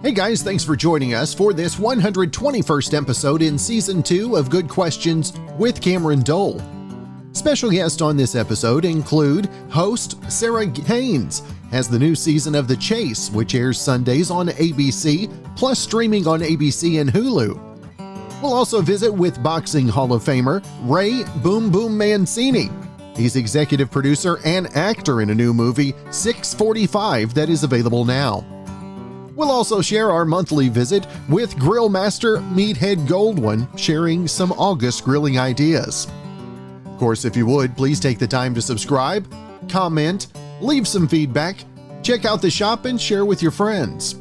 Hey guys, thanks for joining us for this 121st episode in Season 2 of Good Questions with Cameron Dole. Special guests on this episode include host Sara Haines as the new season of The Chase, which airs Sundays on ABC, plus streaming on ABC and Hulu. We'll also visit with Boxing Hall of Famer Ray Boom Boom Mancini. He's executive producer and actor in a new movie, 645, that is available now. We'll also share our monthly visit with grill master Meathead Goldwyn, sharing some August grilling ideas. Of course, if you would, please take the time to subscribe, comment, leave some feedback, check out the shop, and share with your friends.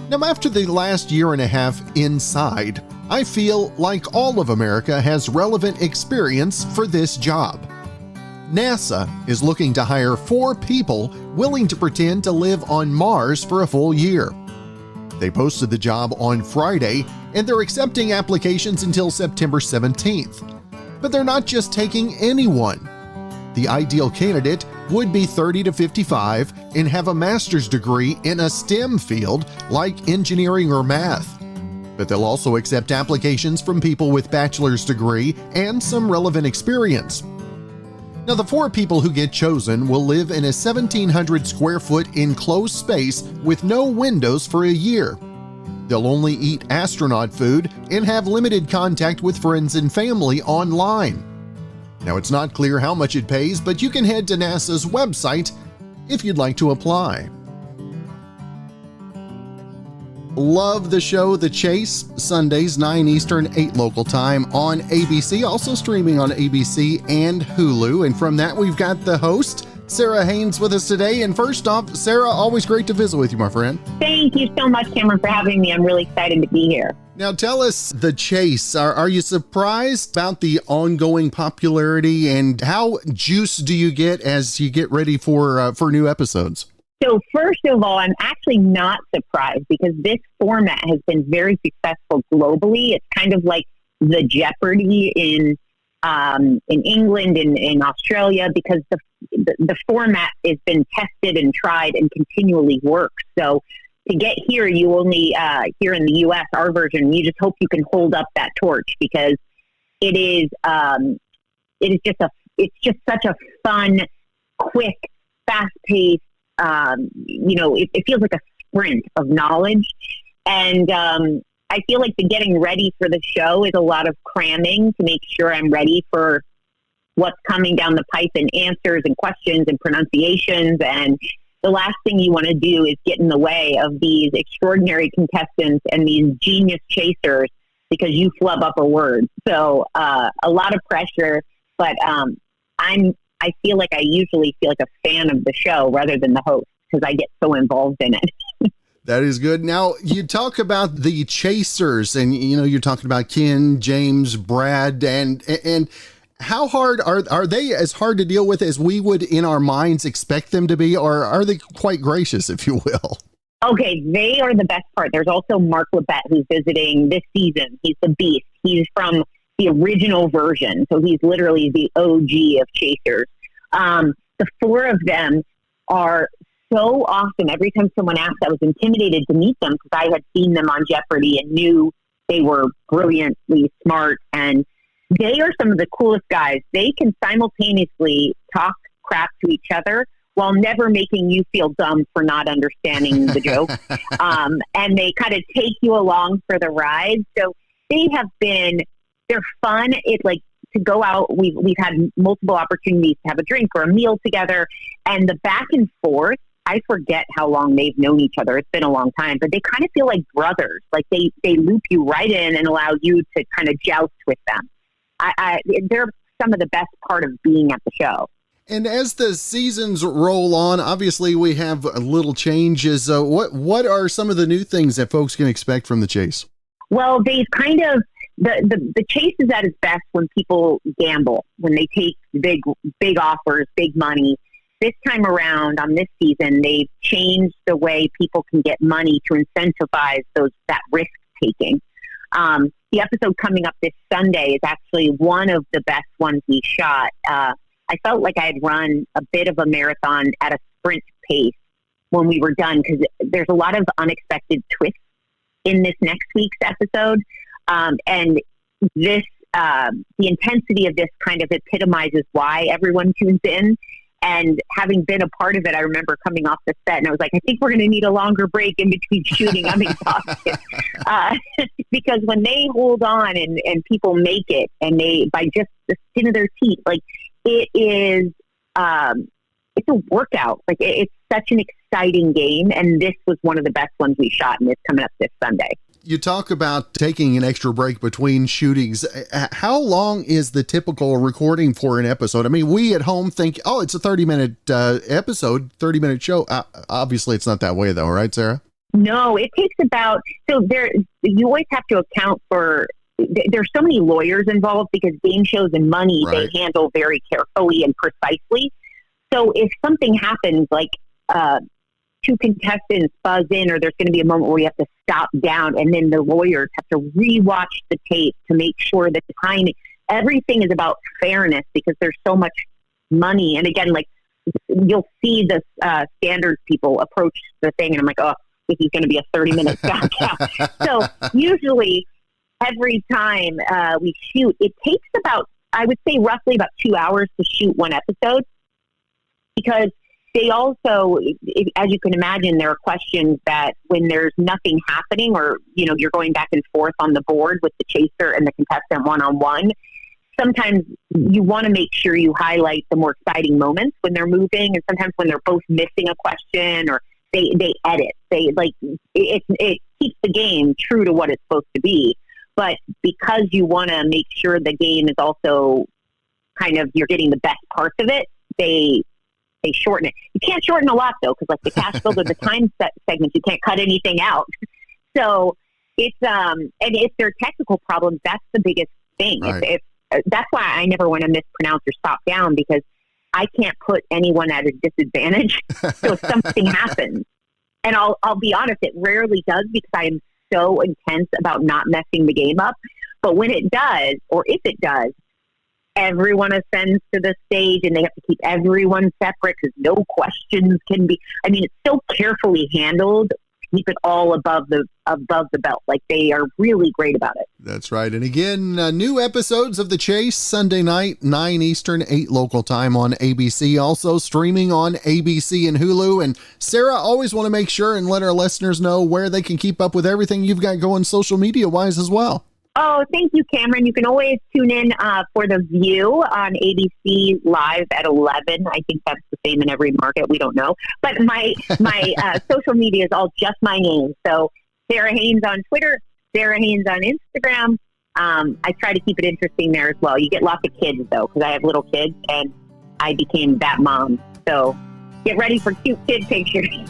Now, after the last year and a half inside, I feel like all of America has relevant experience for this job. NASA is looking to hire 4 people willing to pretend to live on Mars for a full year. They posted the job on Friday, and they're accepting applications until September 17th. But they're not just taking anyone. The ideal candidate would be 30 to 55 and have a master's degree in a STEM field like engineering or math. But they'll also accept applications from people with bachelor's degree and some relevant experience. Now, the 4 people who get chosen will live in a 1,700 square foot enclosed space with no windows for a year. They'll only eat astronaut food and have limited contact with friends and family online. Now, it's not clear how much it pays, but you can head to NASA's website if you'd like to apply. Love the show The Chase, Sundays 9 Eastern, 8 local time on ABC, also streaming on ABC and Hulu. And from that, we've got the host, Sara Haines, with us today. And first off, Sara, always great to visit with you, my friend. Thank you so much, Cameron, for having me. I'm really excited to be here. Now, tell us The Chase. Are you surprised about the ongoing popularity, and how juiced do you get as you get ready for new episodes? So first of all, I'm actually not surprised because this format has been very successful globally. It's kind of like the Jeopardy in England and in Australia, because the format has been tested and tried and continually works. So to get here, you only here in the U.S., our version, you just hope you can hold up that torch, because it's just such a fun, quick, fast-paced. It feels like a sprint of knowledge. And I feel like the getting ready for the show is a lot of cramming to make sure I'm ready for what's coming down the pipe, and answers and questions and pronunciations. And the last thing you want to do is get in the way of these extraordinary contestants and these genius chasers, because you flub up a word. So a lot of pressure, but I feel like I usually feel like a fan of the show rather than the host, because I get so involved in it. That is good. Now, you talk about the chasers, and you're talking about Ken, James, Brad, and how hard are they? As hard to deal with as we would in our minds expect them to be, or are they quite gracious, if you will? Okay, they are the best part. There's also Mark Labette, who's visiting this season. He's the beast. He's from the original version, so he's literally the OG of chasers. The 4 of them are so awesome. Every time someone asked, I was intimidated to meet them, because I had seen them on Jeopardy and knew they were brilliantly smart, and they are some of the coolest guys. They can simultaneously talk crap to each other while never making you feel dumb for not understanding the joke. And they kind of take you along for the ride. So they're fun. It's like, to go out, we've had multiple opportunities to have a drink or a meal together, and the back and forth, I forget how long they've known each other. It's been a long time, but they kind of feel like brothers. Like they loop you right in and allow you to kind of joust with them. They're some of the best part of being at the show. And as the seasons roll on, obviously we have little changes. What are some of the new things that folks can expect from The Chase? Well, they've kind of, the chase is at its best when people gamble, when they take big offers, big money. This time around on this season, they've changed the way people can get money to incentivize that risk taking. The episode coming up this Sunday is actually one of the best ones we shot. I felt like I had run a bit of a marathon at a sprint pace when we were done, because there's a lot of unexpected twists in this next week's episode. And this, the intensity of this kind of epitomizes why everyone tunes in. And having been a part of it, I remember coming off the set and I was like, I think we're going to need a longer break in between shooting. I'm exhausted. Because when they hold on and people make it, and they, by just the skin of their teeth, like, it is, it's a workout. Like, it's such an exciting game. And this was one of the best ones we shot, and it's coming up this Sunday. You talk about taking an extra break between shootings. How long is the typical recording for an episode? I mean, we at home think, oh, it's a 30-minute episode, 30-minute show. Obviously, it's not that way, though, right, Sarah? No, it takes about, you always have to account for, there's so many lawyers involved because game shows and money, right, they handle very carefully and precisely. So if something happens, like, two contestants buzz in, or there's going to be a moment where you have to stop down, and then the lawyers have to rewatch the tape to make sure that the timing, everything is about fairness, because there's so much money. And again, like, you'll see the standards people approach the thing, and I'm like, oh, this is going to be a 30-minute knockout. So usually every time we shoot, it takes about, I would say roughly about 2 hours to shoot one episode, because they also, as you can imagine, there are questions that when there's nothing happening, or, you know, you're going back and forth on the board with the chaser and the contestant one-on-one, sometimes you want to make sure you highlight the more exciting moments when they're moving, and sometimes when they're both missing a question, or they edit. They, like, it keeps the game true to what it's supposed to be. But because you want to make sure the game is also kind of, you're getting the best parts of it, they shorten it. You can't shorten a lot, though, because, like, the cash build or the time segments, you can't cut anything out. So it's and if there are technical problems, that's the biggest thing. Right. That's why I never want to mispronounce or stop down, because I can't put anyone at a disadvantage. So if something happens, and I'll be honest, it rarely does, because I am so intense about not messing the game up. But when it does, or if it does, everyone ascends to the stage, and they have to keep everyone separate, because no questions can be, I mean, it's so carefully handled to keep it all above the belt. Like, they are really great about it. That's right. And again, new episodes of The Chase Sunday night, 9 Eastern, 8 local time on ABC, also streaming on ABC and Hulu. And Sarah, always want to make sure and let our listeners know where they can keep up with everything you've got going social media wise as well. Oh, thank you, Cameron. You can always tune in for The View on ABC Live at 11. I think that's the same in every market. We don't know. But my social media is all just my name. So Sara Haines on Twitter, Sara Haines on Instagram. I try to keep it interesting there as well. You get lots of kids, though, because I have little kids, and I became that mom. So get ready for cute kid pictures.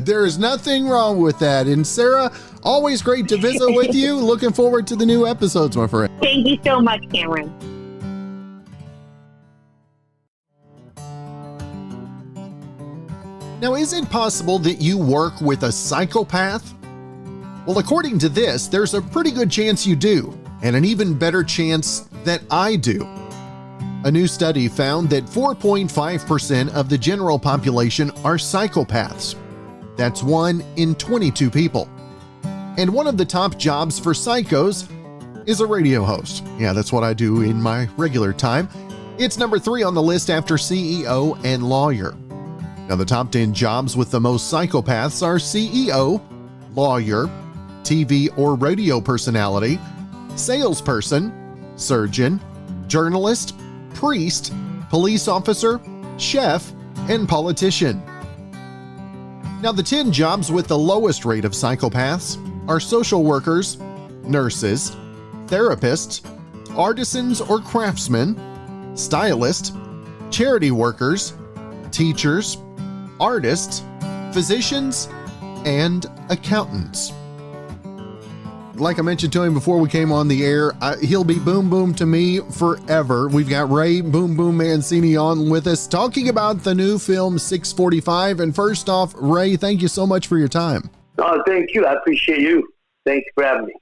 There is nothing wrong with that. And Sarah, always great to visit with you. Looking forward to the new episodes, my friend. Thank you so much, Cameron. Now, is it possible that you work with a psychopath? Well, according to this, there's a pretty good chance you do, and an even better chance that I do. A new study found that 4.5% of the general population are psychopaths. That's 1 in 22 people. And one of the top jobs for psychos is a radio host. Yeah, that's what I do in my regular time. It's number 3 on the list after CEO and lawyer. Now, the top 10 jobs with the most psychopaths are CEO, lawyer, TV or radio personality, salesperson, surgeon, journalist, priest, police officer, chef, and politician. Now, the 10 jobs with the lowest rate of psychopaths are social workers, nurses, therapists, artisans or craftsmen, stylists, charity workers, teachers, artists, physicians, and accountants. Like I mentioned to him before we came on the air, he'll be Boom Boom to me forever. We've got Ray Boom Boom Mancini on with us talking about the new film 645. And first off, Ray, thank you so much for your time. Oh, thank you. I appreciate you. Thanks for having me.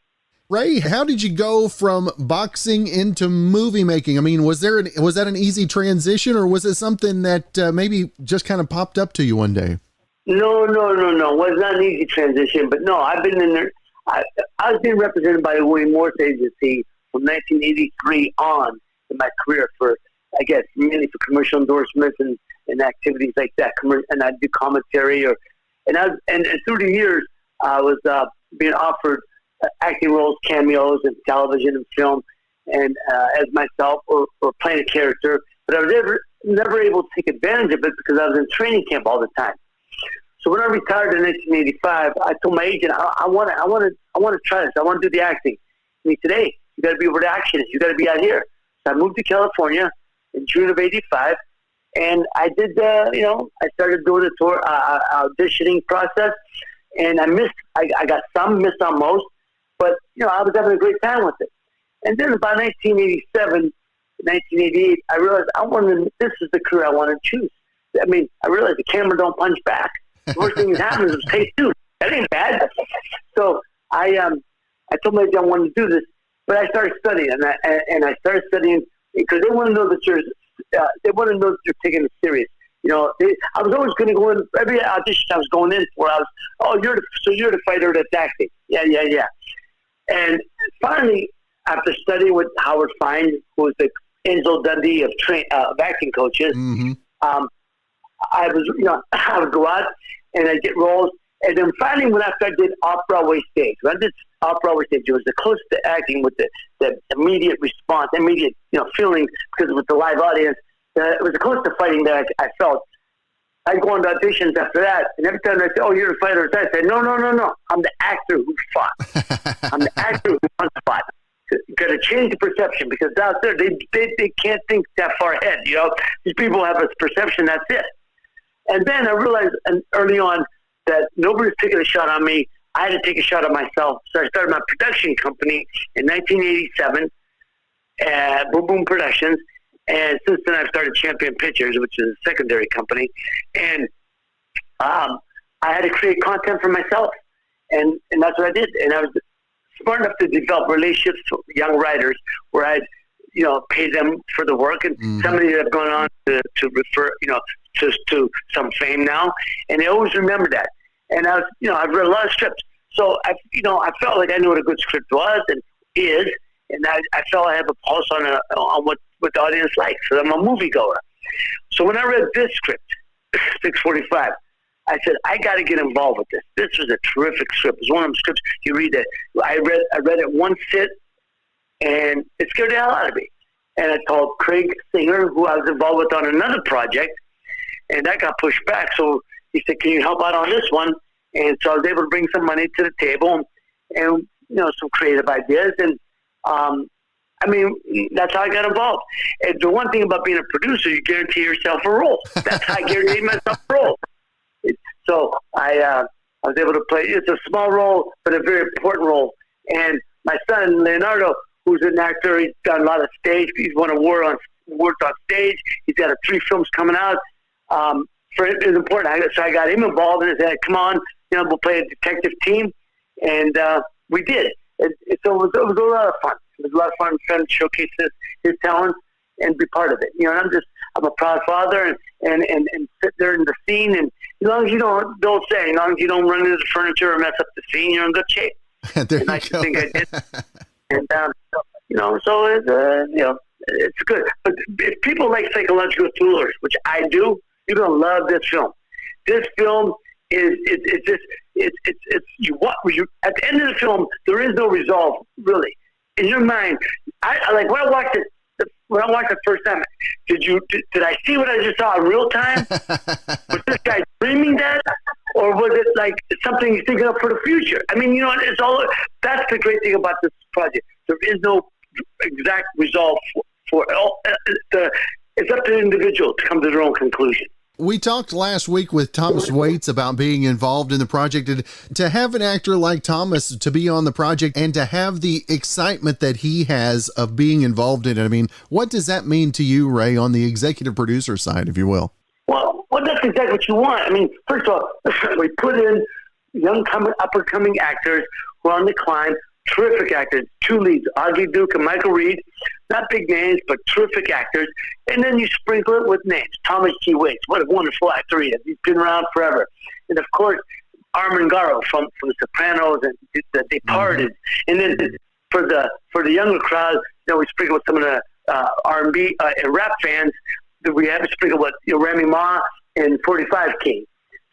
Ray, how did you go from boxing into movie making? I mean, was that an easy transition, or was it something that maybe just kind of popped up to you one day? No. It was not an easy transition, but no, I've been in there. I was being represented by the William Morris Agency from 1983 on in my career for, I guess, mainly for commercial endorsements and activities like that. And I'd do commentary and through the years, I was being offered acting roles, cameos in television and film, and as myself or playing a character. But I was never able to take advantage of it because I was in training camp all the time. So when I retired in 1985, I told my agent, I want to try this. I want to do the acting. And he said, hey, you got to be where the action is. You got to be out here. So I moved to California in June of '85, and I did. I started doing the tour auditioning process, and I got some, missed on most, but I was having a great time with it. And then about 1987, 1988, I realized this is the career I want to choose. I mean, I realized the camera don't punch back. The worst thing that happens is take two. That ain't bad. So I told my agent I wanted to do this, but I started studying, and I started studying because they want to know that you're taking it serious. I was always going to go in every audition I was going in for. I was, you're the fighter that's acting. Yeah. And finally, after studying with Howard Fine, who was the Angel Dundee of acting coaches, mm-hmm. I would go out and I'd get roles. And then finally, after I did off-Broadway stage, when I did off-Broadway stage, it was the closest to acting with the immediate response, immediate feeling, because with the live audience, it was the closest to fighting that I felt. I'd go on to auditions after that, and every time I say, oh, you're the fighter, I said, no, I'm the actor who fought. I'm the actor who once fought. You got to change the perception, because out there, they can't think that far ahead, These people have a perception, that's it. And then I realized early on that nobody was taking a shot on me. I had to take a shot at myself. So I started my production company in 1987, Boom Boom Productions. And since then, I've started Champion Pictures, which is a secondary company. And I had to create content for myself. And that's what I did. And I was smart enough to develop relationships with young writers where I'd, pay them for the work. And mm-hmm. some of these have gone on to refer, to some fame now. And they always remember that. And I've read a lot of scripts. So I felt like I knew what a good script was and is. And I felt I have a pulse on what the audience likes. So I'm a moviegoer. So when I read this script, 645, I said, I got to get involved with this. This was a terrific script. It's one of them scripts you read that. I read it one sit, and it scared the hell out of me. And I called Craig Singer, who I was involved with on another project, and that got pushed back. So he said, can you help out on this one? And so I was able to bring some money to the table and some creative ideas. And, that's how I got involved. And the one thing about being a producer, you guarantee yourself a role. That's how I guaranteed myself a role. So I was able to play. It's a small role, but a very important role. And my son, Leonardo, who's an actor, he's done a lot of stage. He's won awards on stage. He's got 3 films coming out. For it is important. So I got him involved and said, come on, we'll play a detective team. And we did. So it was a lot of fun. It was a lot of fun trying to showcase his talents and be part of it. I'm a proud father and sit there in the scene. And as long as you don't say, as long as you don't run into the furniture or mess up the scene, you're in good shape. There and I you go. think I did. And, so it's, it's good. But if people like psychological thrillers, which I do, you're going to love this film. This film is, it's you at the end of the film, there is no resolve, really. In your mind, when I watched it the first time, did I see what I just saw in real time? Was this guy dreaming that? Or was it like something he's thinking of for the future? It's all, that's the great thing about this project. There is no exact resolve for it. It's up to the individual to come to their own conclusion. We talked last week with Thomas Waits about being involved in the project, and to have an actor like Thomas to be on the project and to have the excitement that he has of being involved in it. What does that mean to you, Ray, on the executive producer side, if you will? Well, that's exactly what you want. First of all, we put in young up-and-coming actors who are on the climb, terrific actors, 2 leads, Augie Duke and Michael Reed, not big names, but terrific actors. And then you sprinkle it with names. Thomas G. Waits, what a wonderful actor he is. He's been around forever. and of course Armengaro from The Sopranos and The Departed. And then for the younger crowd, we sprinkle with some of the R&B and rap fans. We have to sprinkle with Remy Ma and 45 King.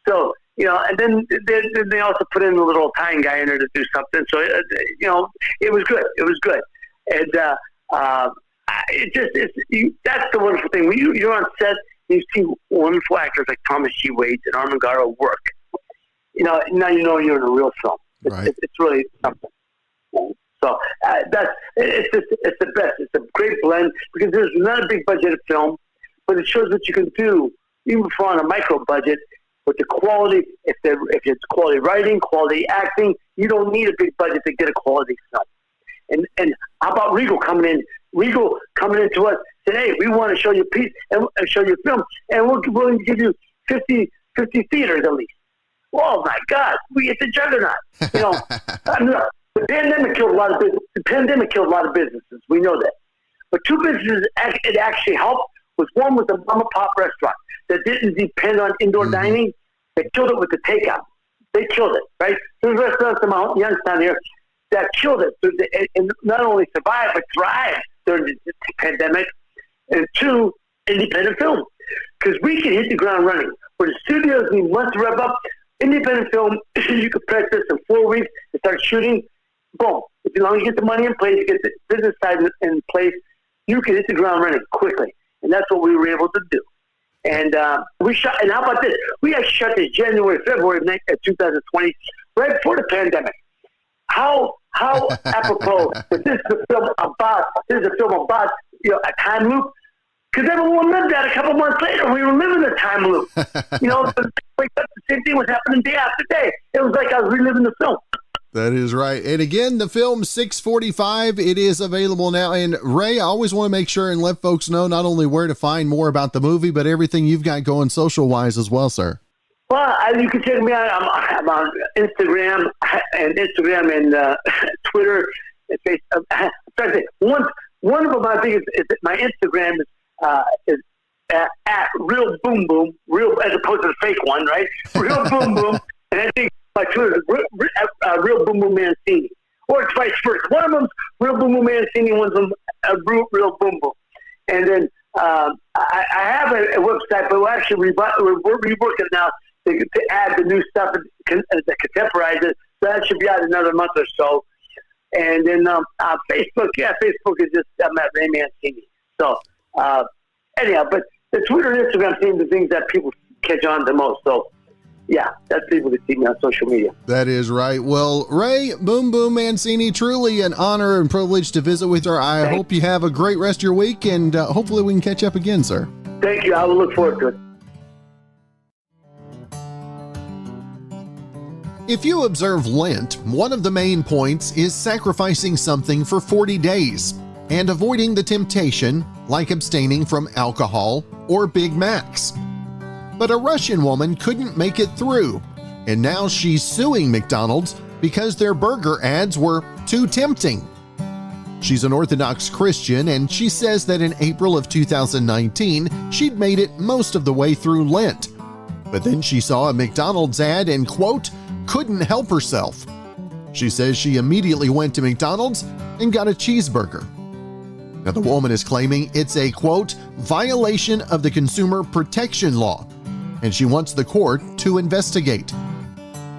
So and then they also put in a little Italian guy in there to do something. So it was good. It was good, and that's the wonderful thing. When you're on set, you see wonderful actors like Thomas G. Waits and Armengaro work. Now you're in a real film. It's really something. So it's the best. It's a great blend because there's not a big budget film, but it shows what you can do even for on a micro budget with the quality. If it's quality writing, quality acting, you don't need a big budget to get a quality film. And how about Regal coming in? Regal coming into us said, "Hey, we want to show you a piece and show you a film, and we're willing to give you 50 theaters at least." Oh my God, it's a juggernaut. The pandemic killed a lot of business. The pandemic killed a lot of businesses. We know that. But two businesses it actually helped. One was a mom and pop restaurant that didn't depend on indoor dining. They killed it with the takeout. They killed it, right? There's restaurants in Mount Youngstown here that killed it and not only survived but thrived during the pandemic. And two, independent film, because we can hit the ground running. Where the studios need months to rev up, independent film, you could practice in 4 weeks and start shooting. Boom. As long as you get the money in place, you get the business side in place, you can hit the ground running quickly. And that's what we were able to do. And we shot, and how about this? We actually shot this January, February of 2020, right before the pandemic. How apropos that this is a film about a time loop? Because everyone lived that a couple months later. We were living a time loop. The same thing was happening day after day. It was like I was reliving the film. That is right. And again, the film 645, it is available now. And Ray, I always want to make sure and let folks know not only where to find more about the movie, but everything you've got going social-wise as well, sir. Well, you can check me out. I'm on Instagram and Twitter and Facebook. One of my biggest is that my Instagram is at Real Boom Boom, real as opposed to the fake one, right? Real Boom Boom, and I think my Twitter is Real Boom Boom Mancini, or it's vice versa. One of them's Real Boom Boom Mancini, one's Real Boom Boom, and then I have a website, but we're actually reworking now to add the new stuff to contemporize it. So that should be out in another month or so. And then Facebook is just I'm at Ray Mancini. So anyhow, but the Twitter and Instagram seem the things that people catch on the most. So yeah, that's people that see me on social media. That is right. Well, Ray Boom Boom Mancini, truly an honor and privilege to visit with her. I hope you have a great rest of your week, and hopefully we can catch up again, sir. Thank you. I will look forward to it. If you observe Lent, one of the main points is sacrificing something for 40 days and avoiding the temptation, like abstaining from alcohol or Big Macs. But a Russian woman couldn't make it through, and now she's suing McDonald's because their burger ads were too tempting. She's an Orthodox Christian, and she says that in April of 2019, she'd made it most of the way through Lent. But then she saw a McDonald's ad and, quote, couldn't help herself. She says she immediately went to McDonald's and got a cheeseburger. Now, the woman is claiming it's a, quote, violation of the Consumer Protection Law, and she wants the court to investigate.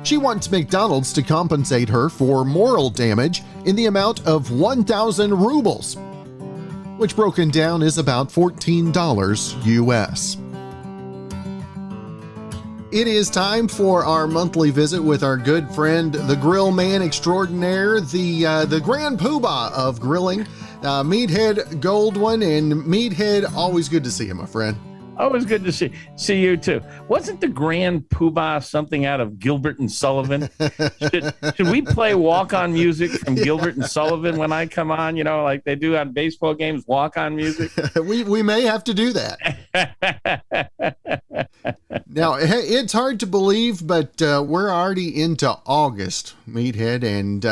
She wants McDonald's to compensate her for moral damage in the amount of 1,000 rubles, which broken down is about $14 US. It is time for our monthly visit with our good friend, the grill man extraordinaire, the grand poobah of grilling, Meathead Goldwyn. And Meathead, always good to see you, my friend. Always good to see you too. Wasn't the grand poobah something out of Gilbert and Sullivan? Should we play walk-on music from Gilbert and Sullivan when I come on? Like they do on baseball games, walk-on music. We may have to do that. Now, it's hard to believe, but we're already into August, Meathead, and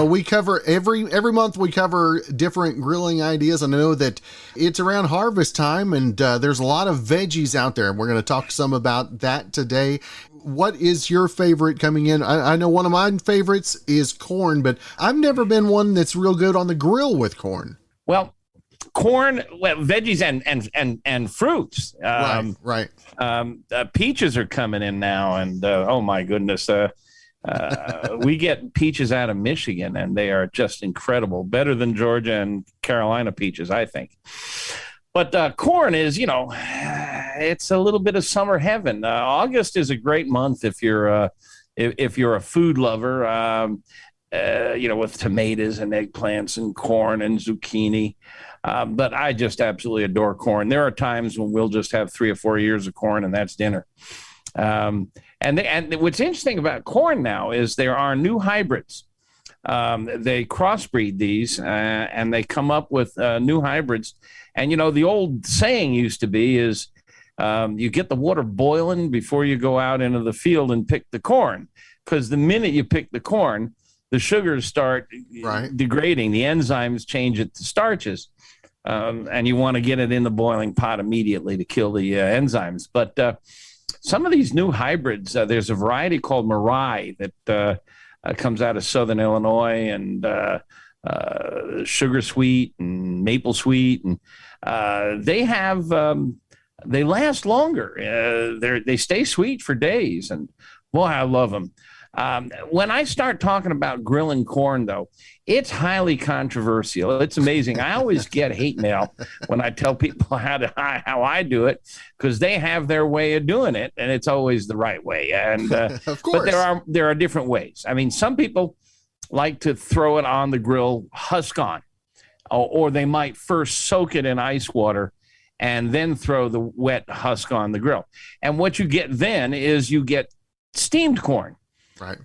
we cover every month. We cover different grilling ideas. And I know that it's around harvest time, and there's a lot of veggies out there. And we're going to talk some about that today. What is your favorite coming in? I know one of my favorites is corn, but I've never been one that's real good on the grill with corn. Well, corn, veggies and fruits. Right. Peaches are coming in now, and oh my goodness, we get peaches out of Michigan, and they are just incredible, better than Georgia and Carolina peaches, I think. But corn is, it's a little bit of summer heaven. August is a great month if you're a food lover. With tomatoes and eggplants and corn and zucchini. But I just absolutely adore corn. There are times when we'll just have 3 or 4 ears of corn, and that's dinner. And what's interesting about corn now is there are new hybrids. They crossbreed these, and they come up with new hybrids. And, the old saying used to be is you get the water boiling before you go out into the field and pick the corn. Because the minute you pick the corn, the sugars start degrading. The enzymes change it to starches. And you want to get it in the boiling pot immediately to kill the enzymes. But some of these new hybrids, there's a variety called Mirai that comes out of Southern Illinois, and sugar sweet and maple sweet. And they last longer. They stay sweet for days. And boy, I love them. When I start talking about grilling corn, though, it's highly controversial. It's amazing. I always get hate mail when I tell people how I do it, because they have their way of doing it, and it's always the right way. And of course, but there are different ways. I mean, some people like to throw it on the grill husk on, or they might first soak it in ice water and then throw the wet husk on the grill. And what you get then is you get steamed corn. Right.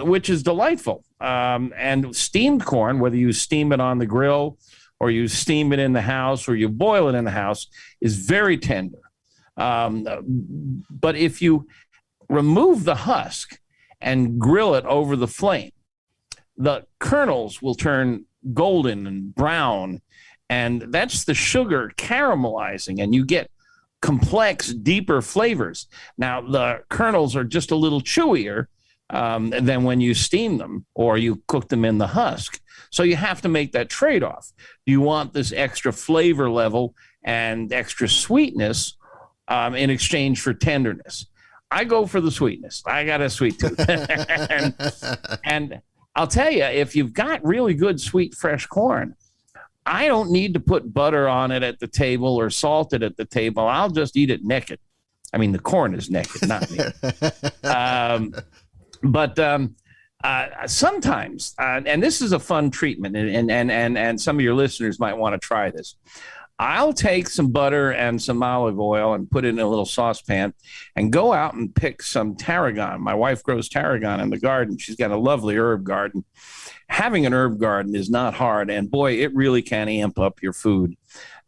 Which is delightful. And steamed corn, whether you steam it on the grill or you steam it in the house or you boil it in the house, is very tender. But if you remove the husk and grill it over the flame, the kernels will turn golden and brown, and that's the sugar caramelizing, and you get complex, deeper flavors. Now, the kernels are just a little chewier than when you steam them or you cook them in the husk. So you have to make that trade-off. Do you want this extra flavor level and extra sweetness in exchange for tenderness? I go for the sweetness. I got a sweet tooth. and I'll tell you, if you've got really good, sweet, fresh corn, I don't need to put butter on it at the table or salt it at the table. I'll just eat it naked. I mean, the corn is naked, not me. But sometimes, and this is a fun treatment, and some of your listeners might want to try this. I'll take some butter and some olive oil and put it in a little saucepan and go out and pick some tarragon. My wife grows tarragon in the garden. She's got a lovely herb garden. Having an herb garden is not hard, and boy, it really can amp up your food.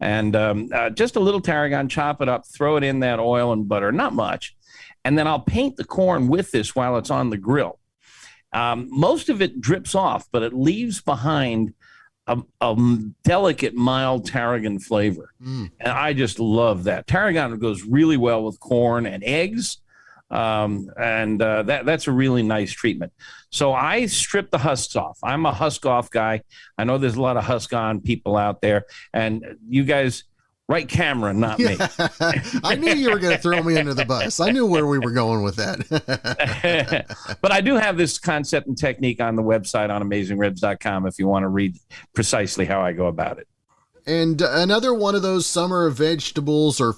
And just a little tarragon, chop it up, throw it in that oil and butter, not much. And then I'll paint the corn with this while it's on the grill. Most of it drips off, but it leaves behind a delicate, mild tarragon flavor. And I just love that. Tarragon goes really well with corn and eggs. That's a really nice treatment. So I strip the husks off. I'm a husk off guy. I know there's a lot of husk on people out there, and you guys, right, Cameron, not me. I knew you were going to throw me under the bus. I knew where we were going with that. But I do have this concept and technique on the website on AmazingRibs.com if you want to read precisely how I go about it. And another one of those summer vegetables, or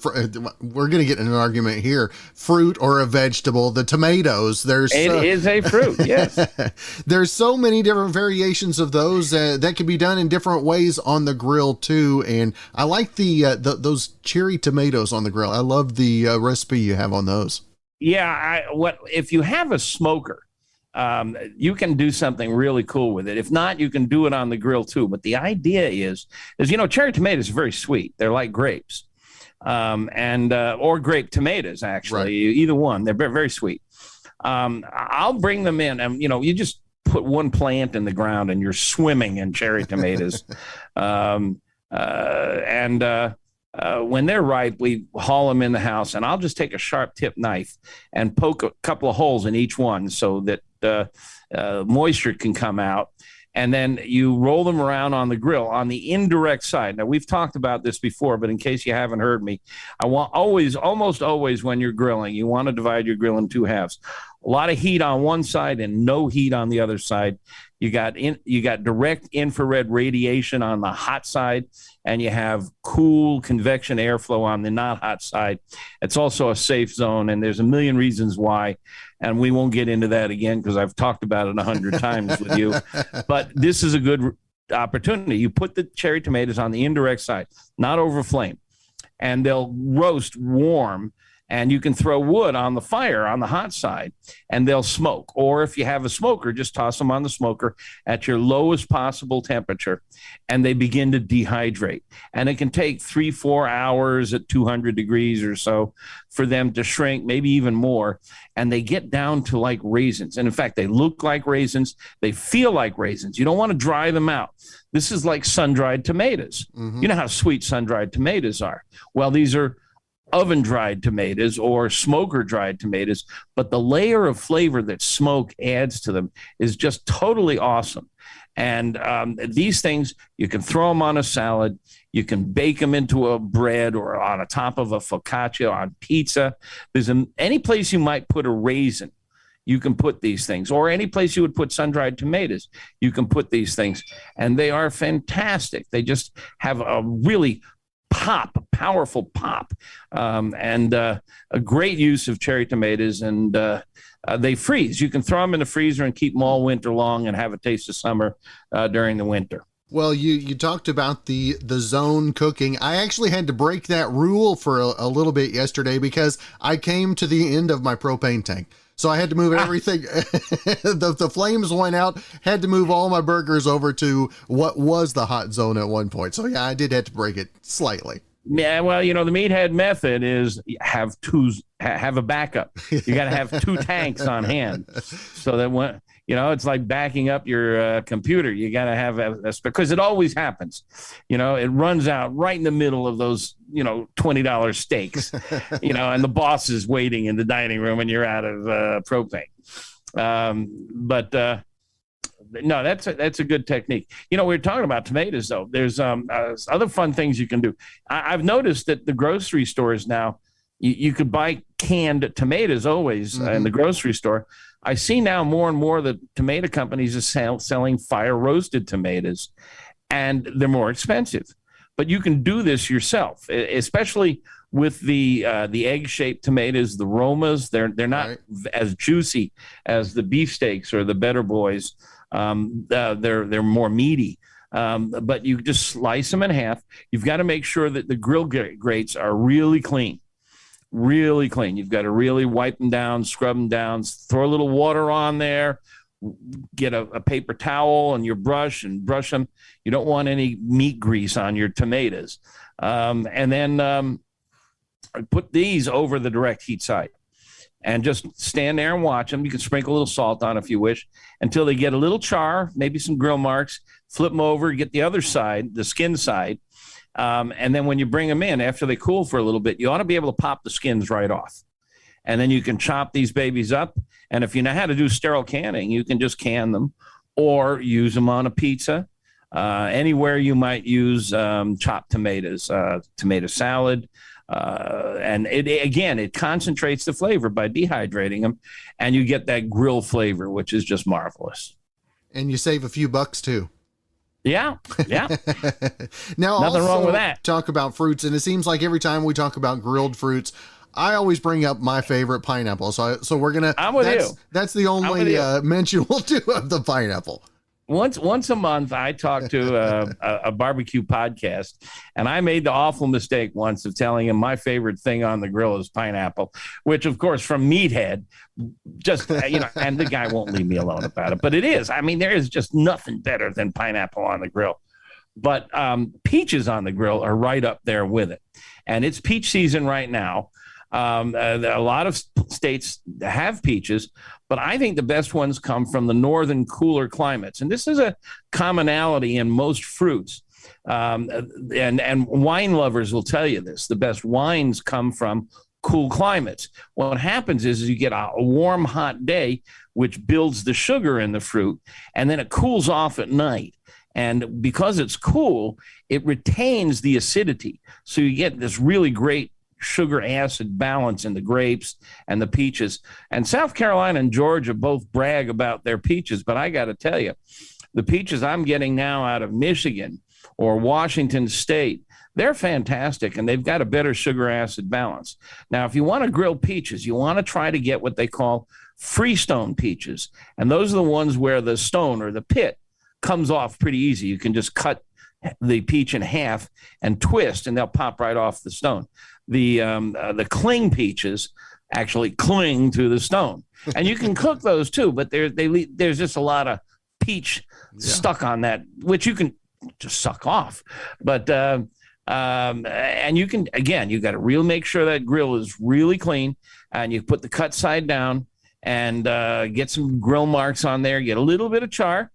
we're going to get in an argument here, fruit or a vegetable, the tomatoes. It is a fruit, yes. There's so many different variations of those that can be done in different ways on the grill too. And I like those cherry tomatoes on the grill. I love the recipe you have on those. Yeah, if you have a smoker, you can do something really cool with it. If not, you can do it on the grill too. But the idea is cherry tomatoes are very sweet. They're like grapes. and or grape tomatoes, actually. Right. Either one. They're very, very sweet. I'll bring them in, and you just put one plant in the ground and you're swimming in cherry tomatoes. When they're ripe, we haul them in the house, and I'll just take a sharp tip knife and poke a couple of holes in each one so that moisture can come out. And then you roll them around on the grill on the indirect side. Now, we've talked about this before, but in case you haven't heard me, almost always when you're grilling, you want to divide your grill in two halves. A lot of heat on one side and no heat on the other side. You got direct infrared radiation on the hot side, and you have cool convection airflow on the not hot side. It's also a safe zone, and there's a million reasons why, and we won't get into that again because I've talked about it 100 times with you. But this is a good opportunity. You put the cherry tomatoes on the indirect side, not over flame, and they'll roast warm. And you can throw wood on the fire on the hot side, and they'll smoke. Or if you have a smoker, just toss them on the smoker at your lowest possible temperature, and they begin to dehydrate. And it can take 3-4 hours at 200 degrees or so for them to shrink, maybe even more. And they get down to like raisins. And in fact, they look like raisins. They feel like raisins. You don't want to dry them out. This is like sun-dried tomatoes. Mm-hmm. You know how sweet sun-dried tomatoes are. Well, these are oven-dried tomatoes or smoker-dried tomatoes, but the layer of flavor that smoke adds to them is just totally awesome. And these things, you can throw them on a salad, you can bake them into a bread or on a top of a focaccia on pizza. There's any place you might put a raisin, you can put these things, or any place you would put sun-dried tomatoes, you can put these things, and they are fantastic. They just have a really powerful pop, and a great use of cherry tomatoes, and they freeze. You can throw them in the freezer and keep them all winter long and have a taste of summer during the winter. Well, you talked about the zone cooking. I actually had to break that rule for a little bit yesterday because I came to the end of my propane tank. So I had to move everything. The flames went out, had to move all my burgers over to what was the hot zone at one point. So yeah, I did have to break it slightly. Yeah, well, the Meathead method is have a backup. You got to have two tanks on hand so that when, it's like backing up your computer. You got to have because it always happens. It runs out right in the middle of those, $20 steaks, and the boss is waiting in the dining room and you're out of propane. No, that's a good technique. We were talking about tomatoes, though. There's other fun things you can do. I've noticed that the grocery stores now, you could buy canned tomatoes always in the grocery store. I see now more and more that tomato companies are selling fire roasted tomatoes, and they're more expensive. But you can do this yourself, especially with the egg-shaped tomatoes, the Romas. They're not as juicy as the beefsteaks or the Better Boys. They're more meaty, but you just slice them in half. You've got to make sure that the grill grates are really clean. Really clean. You've got to really wipe them down, scrub them down, throw a little water on there, get a paper towel and your brush and brush them. You don't want any meat grease on your tomatoes. And then put these over the direct heat side and just stand there and watch them. You can sprinkle a little salt on if you wish until they get a little char, maybe some grill marks, flip them over, get the other side, the skin side. And then when you bring them in, after they cool for a little bit, you ought to be able to pop the skins right off. And then you can chop these babies up. And if you know how to do sterile canning, you can just can them or use them on a pizza. Anywhere you might use chopped tomatoes, tomato salad. And it concentrates the flavor by dehydrating them. And you get that grill flavor, which is just marvelous. And you save a few bucks too. Yeah. Now, nothing wrong with that. Talk about fruits, and it seems like every time we talk about grilled fruits, I always bring up my favorite pineapple. So we're gonna. I'm with you. That's the only mention we'll do of the pineapple. Once a month, I talk to a barbecue podcast, and I made the awful mistake once of telling him my favorite thing on the grill is pineapple, which, of course, from Meathead, just, and the guy won't leave me alone about it, but it is. I mean, there is just nothing better than pineapple on the grill. But peaches on the grill are right up there with it. And it's peach season right now. A lot of states have peaches, but I think the best ones come from the northern cooler climates. And this is a commonality in most fruits. And wine lovers will tell you this. The best wines come from cool climates. What happens is you get a warm, hot day, which builds the sugar in the fruit, and then it cools off at night. And because it's cool, it retains the acidity. So you get this really great sugar acid balance in the grapes and the peaches. And South Carolina and Georgia both brag about their peaches, but I got to tell you, the peaches I'm getting now out of Michigan or Washington State, they're fantastic, and they've got a better sugar acid balance. Now, if you want to grill peaches, you want to try to get what they call Freestone peaches. And those are the ones where the stone or the pit comes off pretty easy. You can just cut the peach in half and twist, and they'll pop right off the stone. The cling peaches actually cling to the stone, and you can cook those too. But there's just a lot of peach stuck on that, which you can just suck off. But and you can, again, you got to really make sure that grill is really clean, and you put the cut side down and get some grill marks on there. Get a little bit of char.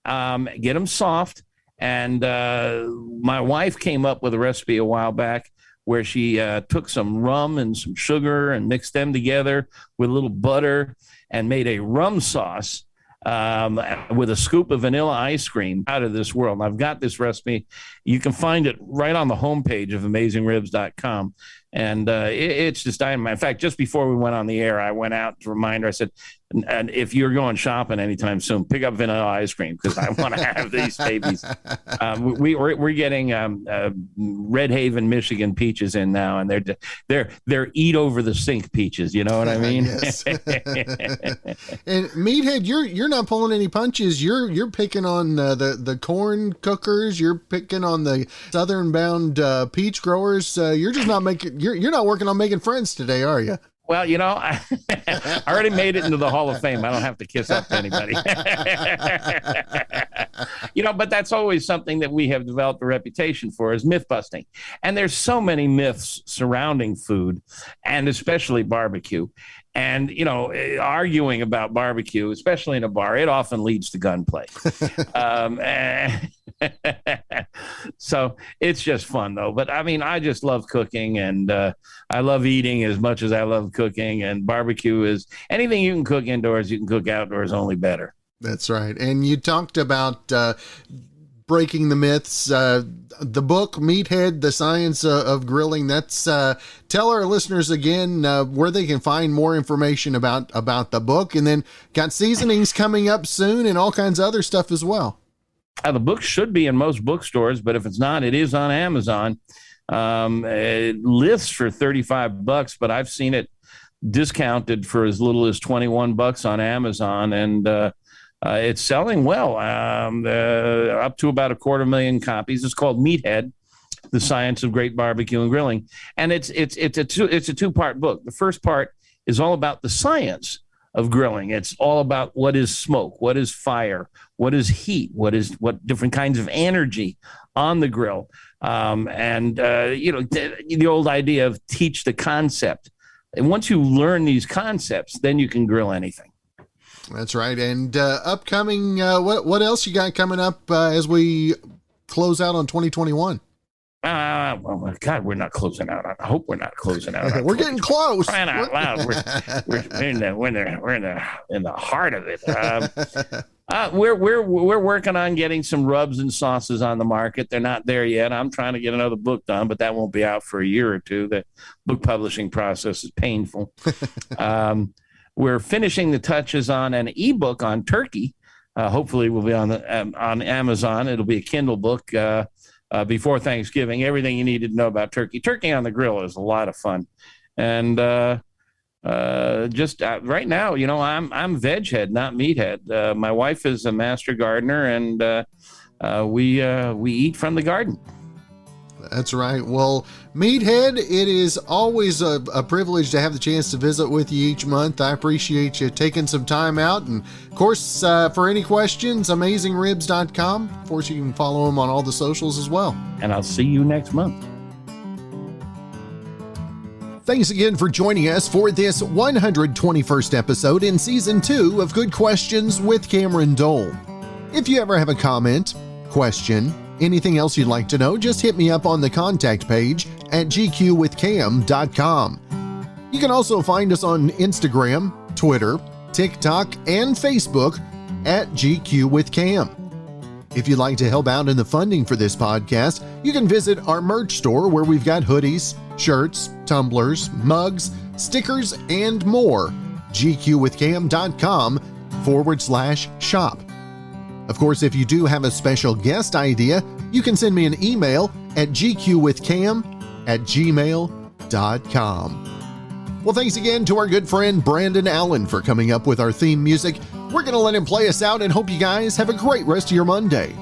Get them soft. And my wife came up with a recipe a while back where she took some rum and some sugar and mixed them together with a little butter and made a rum sauce with a scoop of vanilla ice cream. Out of this world. And I've got this recipe. You can find it right on the homepage of AmazingRibs.com. And it's just dynamite. In fact, just before we went on the air, I went out to remind her. I said, and if you're going shopping anytime soon, pick up vanilla ice cream because I want to have these babies. We're getting Red Haven, Michigan peaches in now, and they're eat over the sink peaches. You know what I mean? Yes. And Meathead, you're not pulling any punches. You're picking on the corn cookers. You're picking on the southern bound peach growers. You're just not making. You're not working on making friends today, are you? Well, you know, I already made it into the Hall of Fame. I don't have to kiss up to anybody. You know, but that's always something that we have developed a reputation for is myth busting. And there's so many myths surrounding food and especially barbecue. And, you know, arguing about barbecue, especially in a bar, it often leads to gunplay. So it's just fun, though. But I mean, I just love cooking, and I love eating as much as I love cooking. And barbecue is anything you can cook indoors, you can cook outdoors, only better. That's right. And you talked about breaking the myths. The book, Meathead, The Science of Grilling. That's tell our listeners again where they can find more information about the book. And then got seasonings coming up soon and all kinds of other stuff as well. The book should be in most bookstores, but if it's not, it is on Amazon. It lists for $35, but I've seen it discounted for as little as $21 on Amazon, and it's selling well, up to about 250,000 copies. It's called Meathead: The Science of Great Barbecue and Grilling, and it's a two-part book. The first part is all about the science of grilling. It's all about what is smoke, what is fire, what is heat, what different kinds of energy on the grill, and you know, the old idea of teach the concept. And once you learn these concepts, then you can grill anything. That's right. And upcoming, what else you got coming up as we close out on 2021? Well, God, we're not closing out. I hope we're not closing out. We're getting close. Crying out loud. We're in the heart of it. We're working on getting some rubs and sauces on the market. They're not there yet. I'm trying to get another book done, but that won't be out for a year or two. The book publishing process is painful. We're finishing the touches on an ebook on turkey. Hopefully, we'll be on Amazon. It'll be a Kindle book. Before Thanksgiving, everything you need to know about turkey. Turkey on the grill is a lot of fun, and just right now, you know, I'm veg head, not meathead. My wife is a master gardener, and we eat from the garden. That's right. Well, Meathead, it is always a privilege to have the chance to visit with you each month. I appreciate you taking some time out. And of course, for any questions, AmazingRibs.com. Of course, you can follow him on all the socials as well. And I'll see you next month. Thanks again for joining us for this 121st episode in Season 2 of Good Questions with Cameron Dole. If you ever have a comment, question, anything else you'd like to know, just hit me up on the contact page at gqwithcam.com. You can also find us on Instagram, Twitter, TikTok, and Facebook at gqwithcam. If you'd like to help out in the funding for this podcast, you can visit our merch store where we've got hoodies, shirts, tumblers, mugs, stickers, and more. gqwithcam.com/shop. Of course, if you do have a special guest idea, you can send me an email at gqwithcam@gmail.com. Well, thanks again to our good friend Brandon Allen for coming up with our theme music. We're going to let him play us out and hope you guys have a great rest of your Monday.